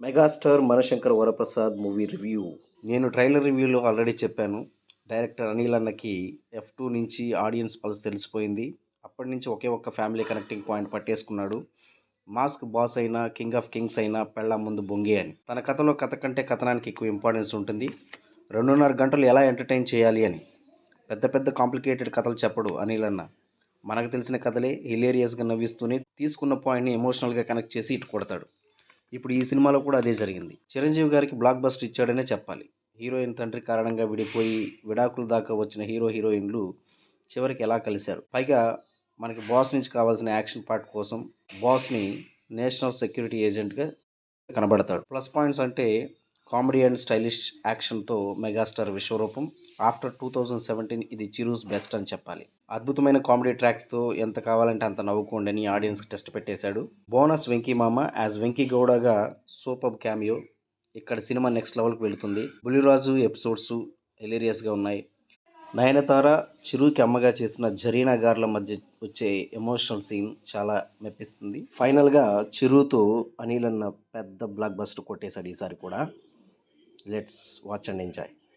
Megastar Manashankar Varaprasad movie review. నేను trailer రివ్యూలో already చెప్పాను. డైరెక్టర్ అనిల్ అన్నకి F2 నుంచి ఆడియన్స్ పల్స్ తెలిసిపోయింది. అప్పటి నుంచి ఒకే ఒక్క ఫ్యామిలీ కనెక్టింగ్ పాయింట్ పట్టేసుకున్నాడు. మాస్క్ బాస్ అయినా, కింగ్ ఆఫ్ కింగ్స్ అయినా పెళ్ళాం ముందు బొంగే అని. తన కథలో కథ కంటే కథనానికి ఎక్కువ ఇంపార్టెన్స్ ఉంటుంది. 2.5 గంటలు ఎలా ఎంటర్టైన్ చేయాలి అని పెద్ద పెద్ద కాంప్లికేటెడ్ కథలు చెప్పడు అనిల్ అన్న. మనకు తెలిసిన కథలే హిలేరియస్గా నవ్విస్తూనే తీసుకున్న పాయింట్ని ఎమోషనల్గా కనెక్ట్ చేసి ఇటు కొడతాడు. ఇప్పుడు ఈ సినిమాలో కూడా అదే జరిగింది. చిరంజీవి గారికి బ్లాక్ బస్టర్ ఇచ్చాడనే చెప్పాలి. హీరోయిన్ తండ్రి కారణంగా విడిపోయి విడాకుల దాకా వచ్చిన హీరోయిన్లు చివరికి ఎలా కలిశారు. పైగా మనకి బాస్ నుంచి కావాల్సిన యాక్షన్ పార్ట్ కోసం బాస్ని నేషనల్ సెక్యూరిటీ ఏజెంట్గా కనబడతాడు. ప్లస్ పాయింట్స్ అంటే కామెడీ అండ్ స్టైలిష్ యాక్షన్తో మెగాస్టార్ విశ్వరూపం. ఆఫ్టర్ 2017 ఇది చిరూస్ బెస్ట్ అని చెప్పాలి. అద్భుతమైన కామెడీ ట్రాక్స్తో ఎంత కావాలంటే అంత నవ్వుకోండి అని ఆడియన్స్కి టెస్ట్ పెట్టేశాడు. బోనస్ వెంకీ మామ యాజ్ వెంకీ గౌడగా సూపర్ క్యామియో. ఇక్కడ సినిమా నెక్స్ట్ లెవెల్కి వెళుతుంది. బులిరాజు ఎపిసోడ్స్ హిలేరియస్గా ఉన్నాయి. నయనతార చిరుకి అమ్మగా చేసిన జరీనా గార్ల మధ్య వచ్చే ఎమోషనల్ సీన్ చాలా మెప్పిస్తుంది. ఫైనల్గా చిరుతో అనిల్ అన్న పెద్ద బ్లాక్ బస్టర్ కొట్టేశాడు ఈసారి కూడా. Let's watch and enjoy.